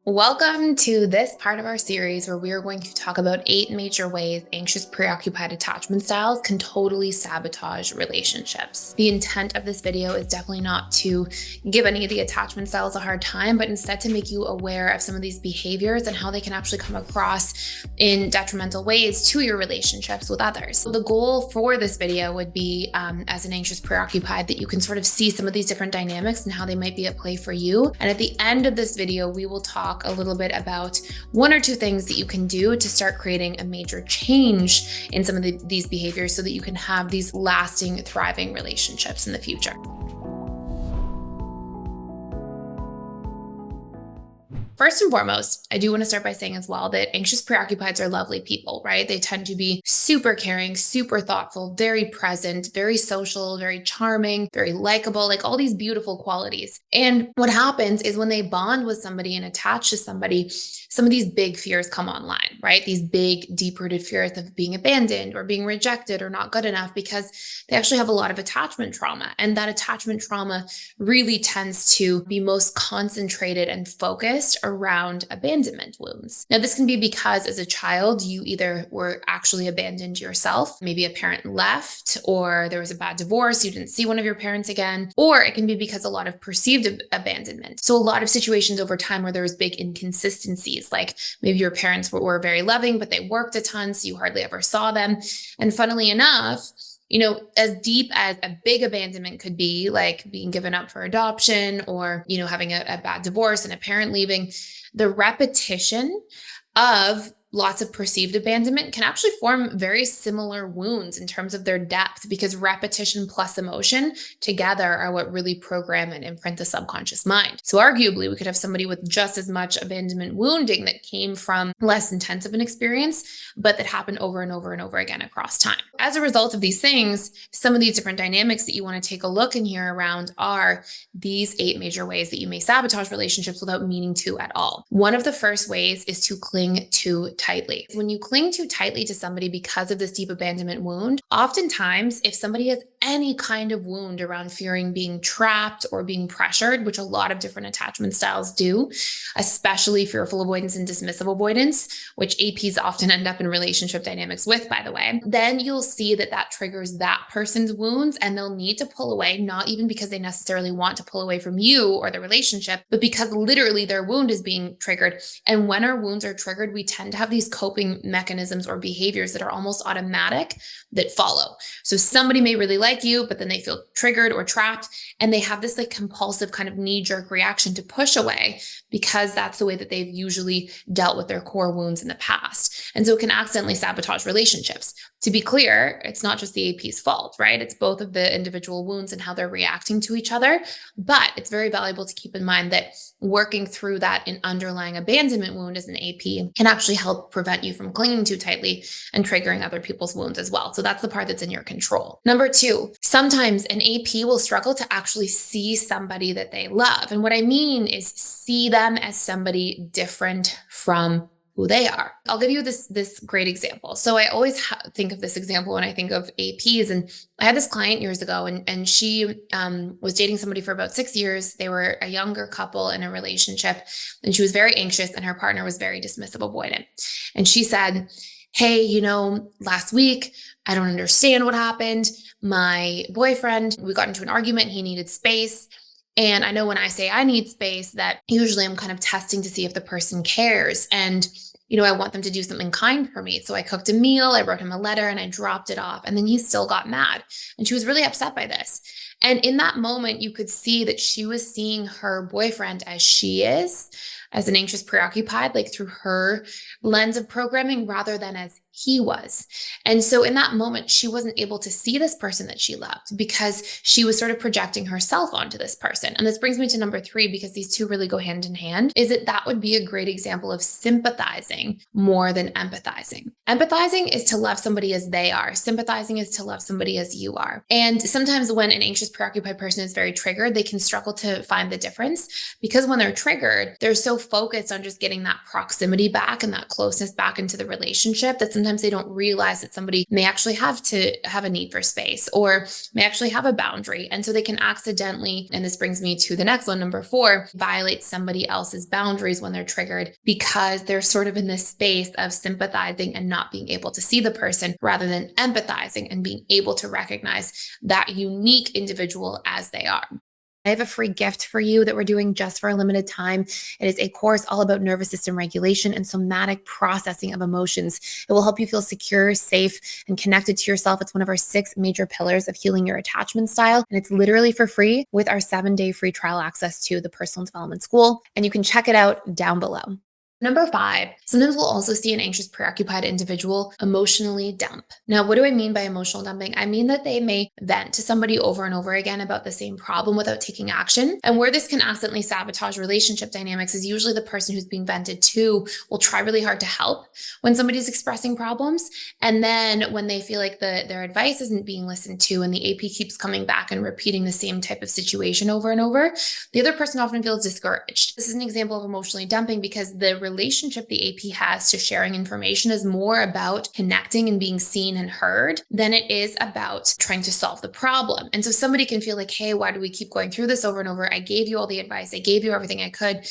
Welcome to this part of our series where we are going to talk about 8 major ways anxious preoccupied attachment styles can totally sabotage relationships. The intent of this video is definitely not to give any of the attachment styles a hard time, but instead to make you aware of some of these behaviors and how they can actually come across in detrimental ways to your relationships with others. So the goal for this video would be, as an anxious preoccupied, that you can sort of see some of these different dynamics and how they might be at play for you. And at the end of this video, we will talk a little bit about 1 or 2 things that you can do to start creating a major change in some of these behaviors so that you can have these lasting, thriving relationships in the future. First and foremost, I do want to start by saying as well that anxious preoccupieds are lovely people, right? They tend to be super caring, super thoughtful, very present, very social, very charming, very likable, like all these beautiful qualities. And what happens is when they bond with somebody and attach to somebody, some of these big fears come online, right? These big, deep-rooted fears of being abandoned or being rejected or not good enough because they actually have a lot of attachment trauma. And that attachment trauma really tends to be most concentrated and focused around abandonment wounds. Now, this can be because as a child, you either were actually abandoned yourself, maybe a parent left, or there was a bad divorce, you didn't see one of your parents again, or it can be because a lot of perceived abandonment. So a lot of situations over time where there was big inconsistencies, like maybe your parents were very loving, but they worked a ton, so you hardly ever saw them. And funnily enough, as deep as a big abandonment could be, like being given up for adoption or, having a bad divorce and a parent leaving, the repetition of lots of perceived abandonment can actually form very similar wounds in terms of their depth, because repetition plus emotion together are what really program and imprint the subconscious mind. So arguably, we could have somebody with just as much abandonment wounding that came from less intense of an experience, but that happened over and over and over again across time. As a result of these things, some of these different dynamics that you want to take a look in here around are these 8 major ways that you may sabotage relationships without meaning to at all. One of the first ways is to cling too tightly. When you cling too tightly to somebody because of this deep abandonment wound, oftentimes if somebody has any kind of wound around fearing being trapped or being pressured, which a lot of different attachment styles do, especially fearful avoidance and dismissive avoidance, which APs often end up in relationship dynamics with, by the way, then you'll see that triggers that person's wounds, and they'll need to pull away, not even because they necessarily want to pull away from you or the relationship, but because literally their wound is being triggered. And when our wounds are triggered, we tend to have these coping mechanisms or behaviors that are almost automatic that follow. So somebody may really like you, but then they feel triggered or trapped, and they have this like compulsive kind of knee-jerk reaction to push away because that's the way that they've usually dealt with their core wounds in the past. And so it can accidentally sabotage relationships. To be clear, it's not just the AP's fault, right? It's both of the individual wounds and how they're reacting to each other. But it's very valuable to keep in mind that working through that underlying abandonment wound as an AP can actually help prevent you from clinging too tightly and triggering other people's wounds as well. So that's the part that's in your control. Number 2, sometimes an AP will struggle to actually see somebody that they love. And what I mean is see them as somebody different from who they are. I'll give you this great example. So I always think of this example when I think of APs. And I had this client years ago, and she was dating somebody for about 6 years. They were a younger couple in a relationship, and she was very anxious, and her partner was very dismissive avoidant. And she said, hey, last week, I don't understand what happened. My boyfriend, we got into an argument. He needed space. And I know when I say I need space, that usually I'm kind of testing to see if the person cares. And, I want them to do something kind for me. So I cooked a meal, I wrote him a letter, and I dropped it off. And then he still got mad. And she was really upset by this. And in that moment, you could see that she was seeing her boyfriend as she is, as an anxious preoccupied, like through her lens of programming rather than as he was. And so in that moment, she wasn't able to see this person that she loved because she was sort of projecting herself onto this person. And this brings me to number 3, because these two really go hand in hand, is that would be a great example of sympathizing more than empathizing. Empathizing is to love somebody as they are. Sympathizing is to love somebody as you are. And sometimes when an anxious, preoccupied person is very triggered, they can struggle to find the difference because when they're triggered, they're so focused on just getting that proximity back and that closeness back into the relationship that sometimes they don't realize that somebody may actually have to have a need for space or may actually have a boundary. And so they can accidentally, and this brings me to the next one, number 4, violate somebody else's boundaries when they're triggered because they're sort of in this space of sympathizing and not being able to see the person rather than empathizing and being able to recognize that unique individual as they are. I have a free gift for you that we're doing just for a limited time. It is a course all about nervous system regulation and somatic processing of emotions. It will help you feel secure, safe, and connected to yourself. It's one of our 6 major pillars of healing your attachment style. And it's literally for free with our 7-day free trial access to the Personal Development School. And you can check it out down below. Number 5, sometimes we'll also see an anxious, preoccupied individual emotionally dump. Now, what do I mean by emotional dumping? I mean that they may vent to somebody over and over again about the same problem without taking action. And where this can accidentally sabotage relationship dynamics is usually the person who's being vented to will try really hard to help when somebody's expressing problems. And then when they feel like their advice isn't being listened to and the AP keeps coming back and repeating the same type of situation over and over, the other person often feels discouraged. This is an example of emotionally dumping because the relationship the AP has to sharing information is more about connecting and being seen and heard than it is about trying to solve the problem. And so somebody can feel like, hey, why do we keep going through this over and over? I gave you all the advice. I gave you everything I could,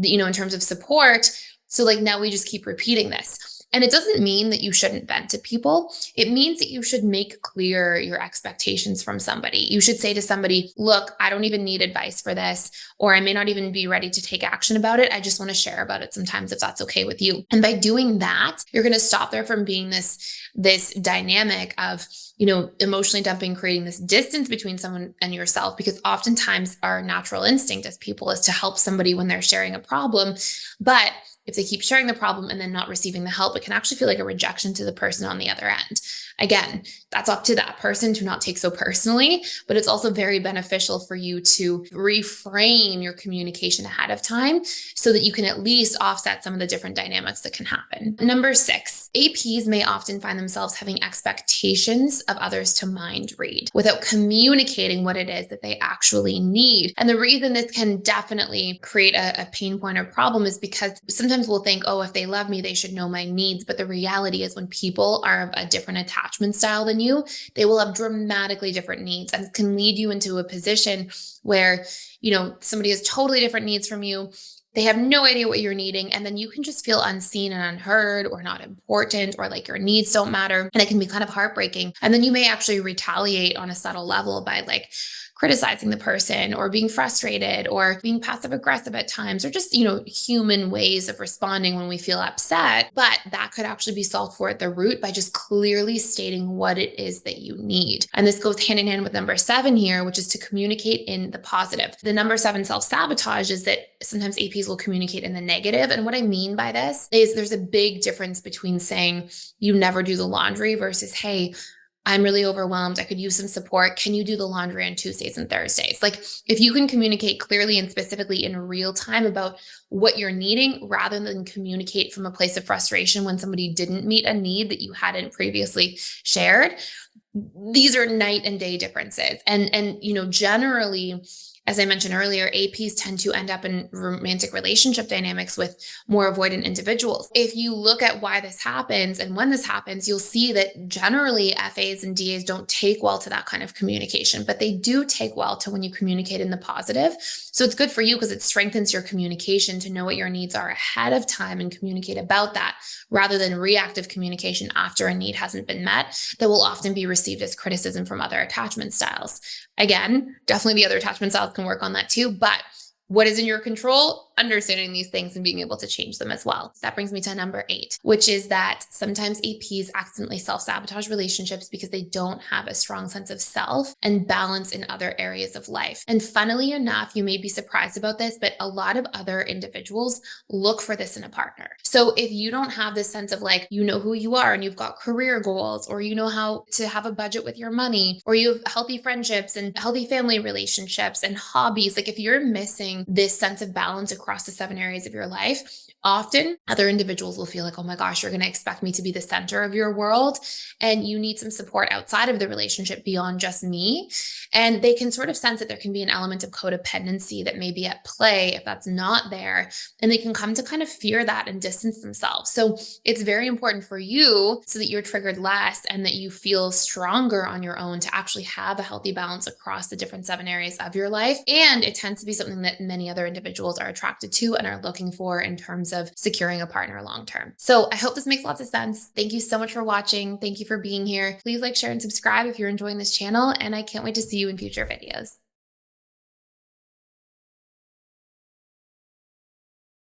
in terms of support. So like now we just keep repeating this. And it doesn't mean that you shouldn't vent to people. It means that you should make clear your expectations from somebody. You should say to somebody, look, I don't even need advice for this, or I may not even be ready to take action about it. I just want to share about it sometimes if that's okay with you. And by doing that, you're going to stop there from being this dynamic of, emotionally dumping, creating this distance between someone and yourself, because oftentimes our natural instinct as people is to help somebody when they're sharing a problem. But if they keep sharing the problem and then not receiving the help, it can actually feel like a rejection to the person on the other end. Again, that's up to that person to not take so personally, but it's also very beneficial for you to reframe your communication ahead of time so that you can at least offset some of the different dynamics that can happen. Number 6, APs may often find themselves having expectations of others to mind read without communicating what it is that they actually need. And the reason this can definitely create a pain point or problem is because sometimes we'll think, oh, if they love me, they should know my needs. But the reality is when people are of a different attachment style than you, they will have dramatically different needs and can lead you into a position where, somebody has totally different needs from you. They have no idea what you're needing. And then you can just feel unseen and unheard or not important or like your needs don't matter. And it can be kind of heartbreaking. And then you may actually retaliate on a subtle level by like criticizing the person or being frustrated or being passive aggressive at times or just, human ways of responding when we feel upset. But that could actually be solved for at the root by just clearly stating what it is that you need. And this goes hand in hand with number 7 here, which is to communicate in the positive. The number 7 self-sabotage is that sometimes APs will communicate in the negative. And what I mean by this is there's a big difference between saying you never do the laundry versus, hey, I'm really overwhelmed. I could use some support. Can you do the laundry on Tuesdays and Thursdays? Like if you can communicate clearly and specifically in real time about what you're needing rather than communicate from a place of frustration when somebody didn't meet a need that you hadn't previously shared, these are night and day differences. And generally, as I mentioned earlier, APs tend to end up in romantic relationship dynamics with more avoidant individuals. If you look at why this happens and when this happens, you'll see that generally FAs and DAs don't take well to that kind of communication, but they do take well to when you communicate in the positive. So it's good for you because it strengthens your communication to know what your needs are ahead of time and communicate about that rather than reactive communication after a need hasn't been met that will often be received as criticism from other attachment styles. Again, definitely the other attachment styles can work on that too, but what is in your control? Understanding these things and being able to change them as well. That brings me to number 8, which is that sometimes APs accidentally self-sabotage relationships because they don't have a strong sense of self and balance in other areas of life. And funnily enough, you may be surprised about this, but a lot of other individuals look for this in a partner. So if you don't have this sense of like, who you are and you've got career goals, or you know how to have a budget with your money, or you have healthy friendships and healthy family relationships and hobbies, like if you're missing this sense of balance across the 7 areas of your life, often other individuals will feel like, oh my gosh, you're going to expect me to be the center of your world. And you need some support outside of the relationship beyond just me. And they can sort of sense that there can be an element of codependency that may be at play if that's not there. And they can come to kind of fear that and distance themselves. So it's very important for you so that you're triggered less and that you feel stronger on your own to actually have a healthy balance across the different 7 areas of your life. And it tends to be something that many other individuals are attracted to and are looking for in terms of securing a partner long term. So I hope this makes lots of sense. Thank you so much for watching. Thank you for being here. Please like, share, and subscribe if you're enjoying this channel. And I can't wait to see you in future videos.